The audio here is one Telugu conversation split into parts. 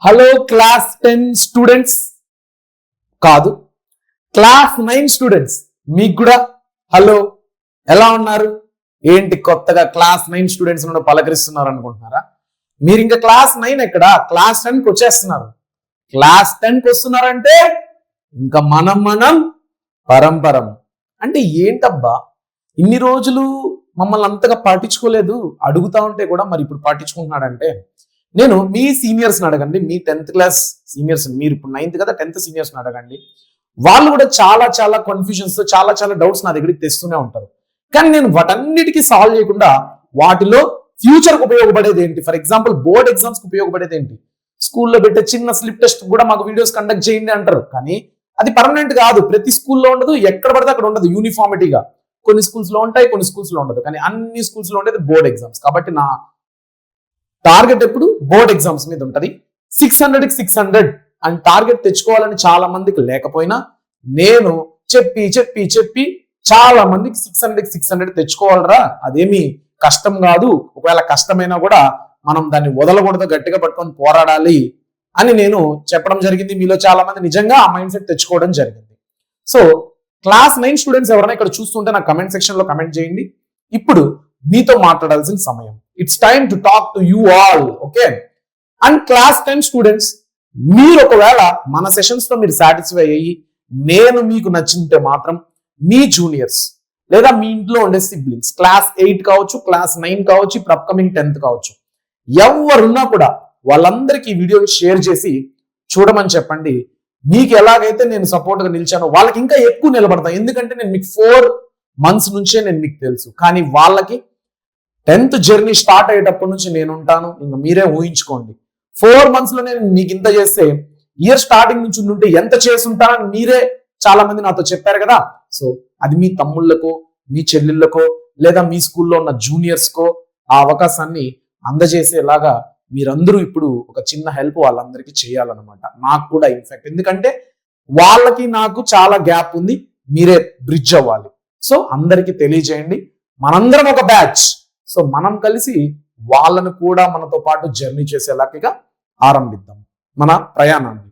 హలో క్లాస్ 10 స్టూడెంట్స్ కాదు, క్లాస్ 9 స్టూడెంట్స్ మీకు కూడా హలో. ఎలా ఉన్నారు? ఏంటి కొత్తగా క్లాస్ 9 స్టూడెంట్స్ నుండి పలకరిస్తున్నారు అనుకుంటున్నారా? మీరు ఇంకా క్లాస్ 9 ఎక్కడ, క్లాస్ 10కి వచ్చేస్తున్నారు. క్లాస్ 10కి వస్తున్నారంటే ఇంకా మనం పరంపరం. అంటే ఏంటబ్బా, ఇన్ని రోజులు మమ్మల్ని అంతగా పట్టించుకోలేదు, అడుగుతా ఉంటే కూడా మరి ఇప్పుడు పట్టించుకుంటున్నాడంటే, నేను మీ సీనియర్స్ని అడగండి, మీ 10th క్లాస్ సీనియర్స్, మీరు ఇప్పుడు 9th కదా, 10th సీనియర్స్ని అడగండి. వాళ్ళు కూడా చాలా కన్ఫ్యూజన్స్, చాలా డౌట్స్ నా దగ్గరికి తెస్తూనే ఉంటారు. కానీ నేను వాటన్నిటికీ సాల్వ్ చేయకుండా వాటిలో ఫ్యూచర్కి ఉపయోగపడేది ఏంటి, ఫర్ ఎగ్జాంపుల్ బోర్డ్ ఎగ్జామ్స్కి ఉపయోగపడేది ఏంటి, స్కూల్లో పెట్టే చిన్న స్లిప్ టెస్ట్ కూడా మాకు వీడియోస్ కండక్ట్ చేయండి అంటారు. కానీ అది పర్మనెంట్ కాదు, ప్రతి స్కూల్లో ఉండదు, ఎక్కడ పడితే అక్కడ ఉండదు యూనిఫార్మిటీగా. కొన్ని స్కూల్స్ లో ఉంటాయి, కొన్ని స్కూల్స్ లో ఉండదు. కానీ అన్ని స్కూల్స్ లో ఉండేది బోర్డ్ ఎగ్జామ్స్. కాబట్టి నా టార్గెట్ ఎప్పుడు బోర్డ్ ఎగ్జామ్స్ మీద ఉంటది. 600కి 600 అని టార్గెట్ తెచ్చుకోవాలని చాలా మందికి లేకపోయినా, నేను చెప్పి చాలా మందికి 600కి 600 తెచ్చుకోవాలరా, అదేమి కష్టం కాదు, ఒకవేళ కష్టమైనా కూడా మనం దాన్ని వదలకూడదు, గట్టిగా పట్టుకొని పోరాడాలి అని నేను చెప్పడం జరిగింది. మీలో చాలా మంది నిజంగా ఆ మైండ్ సెట్ తెచ్చుకోవడం జరిగింది. సో క్లాస్ 9 స్టూడెంట్స్ ఎవరైనా ఇక్కడ చూస్తుంటే నా కమెంట్ సెక్షన్ లో కమెంట్ చేయండి. ఇప్పుడు మీతో మాట్లాడాల్సిన సమయం. It's time to talk to you all, okay? And class 10 students, మీరు ఒకవేళ మన సెషన్స్ తో మీరు సాటిస్ఫై అయ్యి నేను మీకు నచ్చింటే మాత్రం మీ జూనియర్స్ లేదా మీ ఇంట్లో ఉండే సిబ్లింగ్స్, క్లాస్ 8 కావచ్చు, క్లాస్ 9 కావచ్చు, ఇప్పుడు అప్కమింగ్ 10th కావచ్చు, ఎవరున్నా కూడా వాళ్ళందరికీ ఈ వీడియోని షేర్ చేసి చూడమని చెప్పండి. మీకు ఎలాగైతే నేను సపోర్ట్ గా నిలిచానో వాళ్ళకి ఇంకా ఎక్కువ నిలబడతాను. ఎందుకంటే నేను మీకు 4 months నుంచే నేను మీకు తెలుసు. కానీ వాళ్ళకి 10th జర్నీ స్టార్ట్ అయ్యేటప్పటి నుంచి నేను ఉంటాను. ఇంకా మీరే ఊహించుకోండి, 4 months లో నేను మీకు ఇంత చేస్తే ఇయర్ స్టార్టింగ్ నుంచి ఉంటే ఎంత చేసుంటానని మీరే చాలా మంది నాతో చెప్పారు కదా. సో అది మీ తమ్ముళ్ళకో, మీ చెల్లెళ్ళకో, లేదా మీ స్కూల్లో ఉన్న జూనియర్స్కో ఆ అవకాశాన్ని అందజేసేలాగా మీరందరూ ఇప్పుడు ఒక చిన్న హెల్ప్ వాళ్ళందరికీ చేయాలన్నమాట. నాకు కూడా ఇన్ఫాక్ట్, ఎందుకంటే వాళ్ళకి నాకు చాలా గ్యాప్ ఉంది, మీరే బ్రిడ్జ్ అవ్వాలి. సో అందరికీ తెలియజేయండి, మనందరం ఒక బ్యాచ్. సో మనం కలిసి వాళ్ళను కూడా మనతో పాటు జర్నీ చేసేలాగా ఆరంభిద్దాం మన ప్రయాణాన్ని.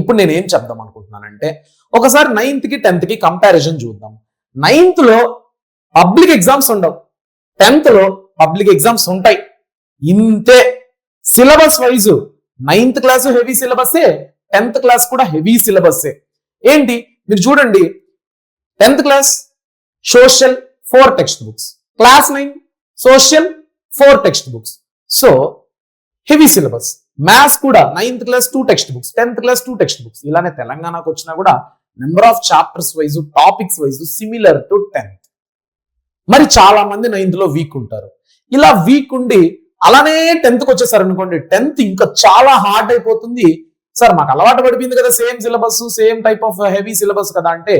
ఇప్పుడు నేను ఏం చెప్దాం అనుకుంటున్నానంటే, ఒకసారి 9th కి 10th కి కంపారిజన్ చూద్దాం. 9th లో పబ్లిక్ ఎగ్జామ్స్ ఉండవు, 10th లో పబ్లిక్ ఎగ్జామ్స్ ఉంటాయి. ఇంతే syllabus wise 9th class heavy సిలబస్సే, 10th క్లాస్ కూడా హెవీ సిలబస్సే. ఏంటి మీరు చూడండి, 10th class social 4 text books, class 9 social 4 text books. So heavy syllabus. Maths కూడా 9th class 2 text books, 10th class 2 text books. ఇలానే తెలంగాణకు వచ్చినా కూడా number of chapters wise, topics wise similar to 10th. మరి చాలా మంది 9th లో వీక్ ఉంటారు. ఇలా వీక్ ఉండి అలానే 10th కి వచ్చేసారు అనుకోండి, 10th ఇంకా చాలా హార్డ్ అయిపోతుంది. సార్ మాకు అలవాటు పడిపోయింది కదా, same syllabus, same type of heavy syllabus కదా అంటే,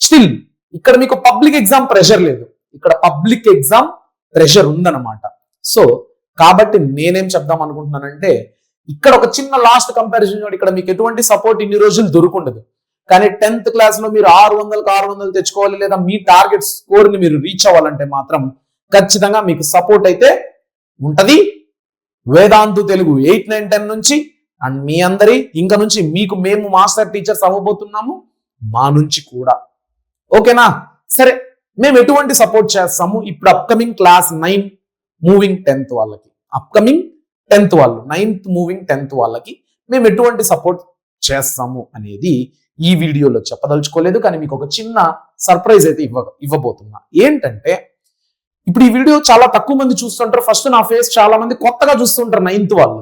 స్టిల్ ఇక్కడ మీకు పబ్లిక్ ఎగ్జామ్ ప్రెషర్ లేదు, ఇక్కడ పబ్లిక్ ఎగ్జామ్ ప్రెషర్ ఉందన్నమాట. సో కాబట్టి నేనేం చెప్దాం అనుకుంటున్నానంటే, ఇక్కడ ఒక చిన్న లాస్ట్ కంపారిజన్, ఇక్కడ మీకు ఎటువంటి సపోర్ట్ ఇన్ని రోజులు దొరుకుండదు. కానీ 10th క్లాస్ లో మీరు 600కి 600 తెచ్చుకోవాలి, లేదా మీ టార్గెట్ స్కోర్ ని మీరు రీచ్ అవ్వాలంటే మాత్రం ఖచ్చితంగా మీకు సపోర్ట్ అయితే ఉంటది. వేదాంతు తెలుగు 8, 9, 10 నుంచి అండ్ మీ అందరి ఇంకా నుంచి మీకు మేము మాస్టర్ టీచర్స్ అవ్వబోతున్నాము, మా నుంచి కూడా. ఓకేనా? సరే, మేము ఎటువంటి సపోర్ట్ చేస్తాము ఇప్పుడు అప్కమింగ్ క్లాస్ 9 మూవింగ్ 10th వాళ్ళకి, అప్కమింగ్ 10th వాళ్ళు 9th మూవింగ్ 10th వాళ్ళకి మేము ఎటువంటి సపోర్ట్ చేస్తాము అనేది ఈ వీడియోలో చెప్పదలుచుకోలేదు. కానీ మీకు ఒక చిన్న సర్ప్రైజ్ అయితే ఇవ్వబోతున్నా. ఏంటంటే, ఇప్పుడు ఈ వీడియో చాలా తక్కువ మంది చూస్తుంటారు. ఫస్ట్ నా ఫేస్ చాలా మంది కొత్తగా చూస్తుంటారు 9th వాళ్ళు.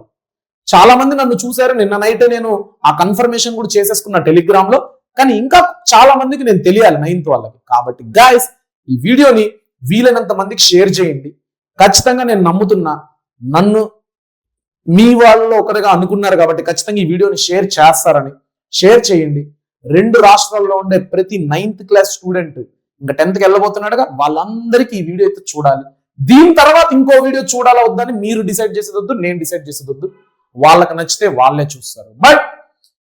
చాలా మంది నన్ను చూశారు, నిన్న నైటే నేను ఆ కన్ఫర్మేషన్ కూడా చేసేసుకున్నా టెలిగ్రామ్ లో. కానీ ఇంకా చాలా మందికి నేను తెలియాలి 9th వాళ్ళకి. కాబట్టి గైస్, ఈ వీడియోని వీలైనంత మందికి షేర్ చేయండి. ఖచ్చితంగా నేను నమ్ముతున్నా, నన్ను మీ వాళ్ళలో ఒకరిగా అనుకున్నారు కాబట్టి ఖచ్చితంగా ఈ వీడియోని షేర్ చేస్తారని. షేర్ చేయండి. 2 రాష్ట్రాల్లో ఉండే ప్రతి 9th క్లాస్ స్టూడెంట్ ఇంకా 10th కి వెళ్ళబోతున్నాడుగా, వాళ్ళందరికీ ఈ వీడియో అయితే చూడాలి. దీని తర్వాత ఇంకో వీడియో చూడాలా వద్దని మీరు డిసైడ్ చేసేదొద్దు, నేను డిసైడ్ చేసేదొద్దు. వాళ్ళకి నచ్చితే వాళ్ళే చూస్తారు. బట్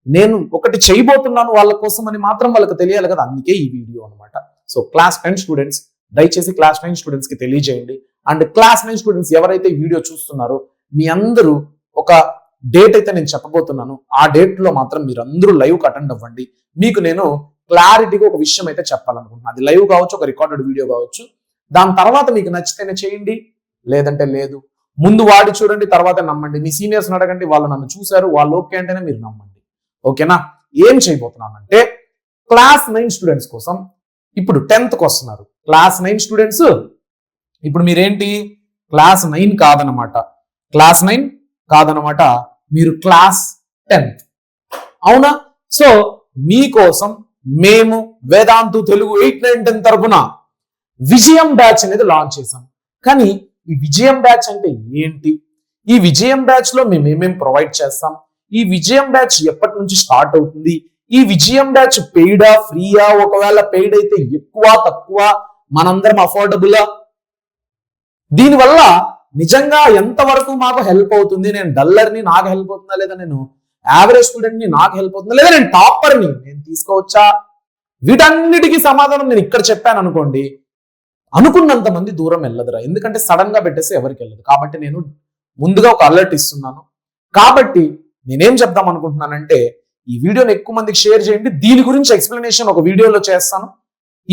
నేను ఒకటి చేయబోతున్నాను వాళ్ళ కోసం అని మాత్రం వాళ్ళకి తెలియాలి కదా, అందుకే ఈ వీడియో అనమాట. సో క్లాస్ 10 స్టూడెంట్స్, దయచేసి క్లాస్ 9 స్టూడెంట్స్ కి తెలియజేయండి. అండ్ క్లాస్ 9 స్టూడెంట్స్ ఎవరైతే ఈ వీడియో చూస్తున్నారో, మీ అందరూ ఒక డేట్ అయితే నేను చెప్పబోతున్నాను. ఆ డేట్ లో మాత్రం మీరు అందరూ లైవ్ అటెండ్ అవ్వండి. మీకు నేను క్లారిటీగా ఒక విషయం అయితే చెప్పాలనుకుంటున్నాను. అది లైవ్ కావచ్చు, ఒక రికార్డెడ్ వీడియో కావచ్చు. దాని తర్వాత మీకు నచ్చితేనే చేయండి, లేదంటే లేదు. ముందు వాడి చూడండి, తర్వాత నమ్మండి. మీ సీనియర్స్ని అడగండి, వాళ్ళు నన్ను చూశారు, వాళ్ళు ఓకే అంటేనే మీరు నమ్మండి. ఓకేనా? ఏం చేయబోతున్నానంటే క్లాస్ 9 స్టూడెంట్స్ కోసం, ఇప్పుడు 10th వస్తున్నారు. క్లాస్ 9 స్టూడెంట్స్ ఇప్పుడు మీరేంటి, క్లాస్ 9 కాదనమాట. క్లాస్ 9 కాదనమాట, మీరు క్లాస్ 10th. అవునా? సో మీకోసం మేము వేదాంతు తెలుగు 8, 9, 10 తరపున విజయం బ్యాచ్ అనేది లాంచ్ చేశాం. కానీ ఈ విజయం బ్యాచ్ అంటే ఏంటి, ఈ విజయం బ్యాచ్ లో మేము ఏమేమి ప్రొవైడ్ చేస్తాం, ఈ విజయం బ్యాచ్ ఎప్పటి నుంచి స్టార్ట్ అవుతుంది, ఈ విజయం బ్యాచ్ పెయిడా ఫ్రీయా, ఒకవేళ పెయిడ్ అయితే ఎక్కువ తక్కువ, మనందరం అఫోర్డబులా, దీనివల్ల నిజంగా ఎంతవరకు మాకు హెల్ప్ అవుతుంది, నేను డల్లర్ని నాకు హెల్ప్ అవుతుందా లేదా, నేను యావరేజ్ స్టూడెంట్ ని నాకు హెల్ప్ అవుతుందా లేదా, నేను టాపర్ని నేను తీసుకోవచ్చా, వీటన్నిటికీ సమాధానం నేను ఇక్కడ చెప్పాను అనుకోండి, అనుకున్నంత మంది దూరం వెళ్ళదురా. ఎందుకంటే సడన్ గా పెట్టేస్తే ఎవరికి వెళ్ళదు. కాబట్టి నేను ముందుగా ఒక అలర్ట్ ఇస్తున్నాను. కాబట్టి నేనేం చెప్దాం అనుకుంటున్నానంటే, ఈ వీడియోని ఎక్కువ మందికి షేర్ చేయండి. దీని గురించి ఎక్స్ప్లెనేషన్ ఒక వీడియోలో చేస్తాను.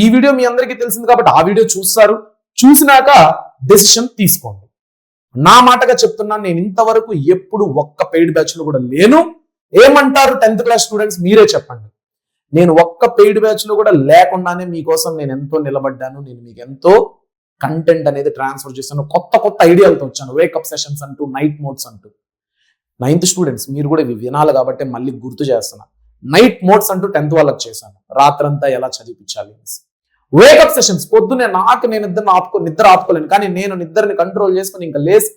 ఈ వీడియో మీ అందరికీ తెలిసింది కాబట్టి ఆ వీడియో చూస్తారు. చూసినాక డెసిషన్ తీసుకోండి. నా మాటగా చెప్తున్నాను, నేను ఇంతవరకు ఎప్పుడు ఒక్క పెయిడ్ బ్యాచ్ లో కూడా లేను. ఏమంటారు 10th క్లాస్ స్టూడెంట్స్, మీరే చెప్పండి. నేను ఒక్క పెయిడ్ బ్యాచ్ లో కూడా లేకుండానే మీకోసం నేను ఎంతో నిలబడ్డాను. నేను మీకు ఎంతో కంటెంట్ అనేది ట్రాన్స్ఫర్ చేశాను. కొత్త కొత్త ఐడియాలతో వచ్చాను. వేకప్ సెషన్స్ అంటూ, నైట్ మోడ్స్ అంటూ. 9th స్టూడెంట్స్ మీరు కూడా ఇవి వినాలి కాబట్టి మళ్ళీ గుర్తు చేస్తున్నా. నైట్ మోడ్స్ అంటూ 10th వాళ్ళకి చేశాను. రాత్రంతా ఎలా చదివించాలి. వేకప్ సెషన్స్ పొద్దునే నేను నిద్ర ఆపుకోలేను, కానీ నేను నిద్రని కంట్రోల్ చేసుకుని ఇంకా లేసి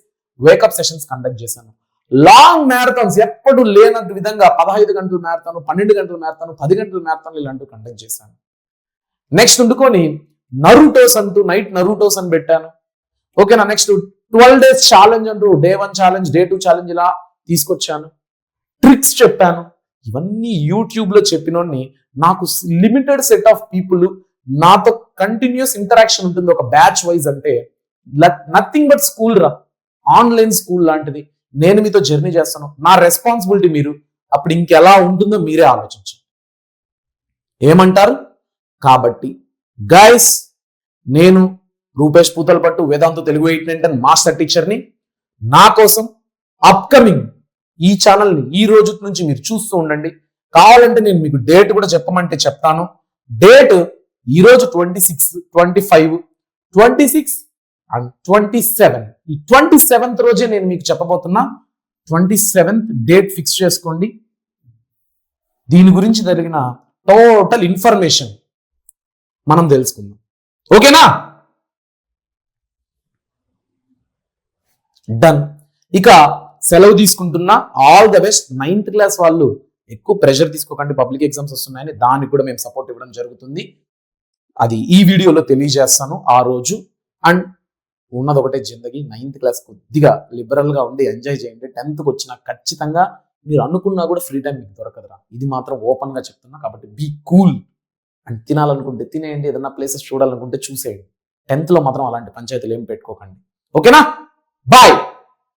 వేకప్ సెషన్స్ కండక్ట్ చేశాను. లాంగ్ మ్యారథాన్స్ ఎప్పుడు లేనంత విధంగా 15 గంటల మ్యారథాన్, 12 గంటల మ్యారథాన్, 10 గంటల మ్యారథాన్ ఇలాంటి కండక్ట్ చేశాను. నెక్స్ట్ ఉండుకొని నరూటోస్ అంటూ నైట్ నరూటోస్ అని పెట్టాను. ఓకేనా? నెక్స్ట్ 12 days ఛాలెంజ్ అంటూ డే 1 ఛాలెంజ్, డే 2 ఛాలెంజ్ ఇలా తీసుకొచ్చాను. ట్రిక్స్ చెప్పాను. ఇవన్నీ యూట్యూబ్ లో చెప్పినోడిని నాకు లిమిటెడ్ సెట్ ఆఫ్ పీపుల్ నాతో కంటిన్యూస్ ఇంటరాక్షన్ ఉంటుంది ఒక బ్యాచ్ వైజ్. అంటే నథింగ్ బట్ స్కూల్ రా, ఆన్లైన్ స్కూల్ లాంటిది. నేను మీతో జర్నీ చేస్తాను. నా రెస్పాన్సిబిలిటీ మీరు. అప్పుడు ఇంకెలా ఉంటుందో మీరే ఆలోచించండి. ఏమంటారు? కాబట్టి గైస్, నేను రూపేష్ పూతలపట్టు, వేదాంతు తెలుగు 8, 9, 10 మాస్టర్ టీచర్ని. నా కోసం అప్కమింగ్ ఈ ఛానల్ని ఈ రోజు నుంచి మీరు చూస్తూ ఉండండి. కావాలంటే నేను మీకు డేట్ కూడా చెప్పమంటే చెప్తాను. డేట్ ఈరోజు 26, 25, 26 అండ్ 27. ఈ 27th రోజే నేను మీకు చెప్పబోతున్నా. 27th డేట్ ఫిక్స్ చేసుకోండి. దీని గురించి జరిగిన టోటల్ ఇన్ఫర్మేషన్ మనం తెలుసుకుందాం. ఓకేనా? డన్. ఇక సెలవు తీసుకుంటున్నా. All the best. 9th class వాళ్ళు ఎక్కువ ప్రెషర్ తీసుకోకండి, పబ్లిక్ ఎగ్జామ్స్ వస్తున్నాయని. దానికి కూడా మేము సపోర్ట్ ఇవ్వడం జరుగుతుంది. అది ఈ వీడియోలో తెలియజేస్తాను ఆ రోజు. అండ్ ఉన్నది ఒకటే జిందగీ. 9th క్లాస్ కొద్దిగా లిబరల్ గా ఉండి ఎంజాయ్ చేయండి. 10th వచ్చినా ఖచ్చితంగా మీరు అనుకున్నా కూడా ఫ్రీ టైం మీకు దొరకదురా. ఇది మాత్రం ఓపెన్ గా చెప్తున్నా. కాబట్టి బీ కూల్. అండ్ తినాలనుకుంటే తినేయండి, ఏదైనా ప్లేసెస్ చూడాలనుకుంటే చూసేయండి. 10th లో మాత్రం అలాంటి పంచాయతీలు ఏం పెట్టుకోకండి. ఓకేనా? బాయ్.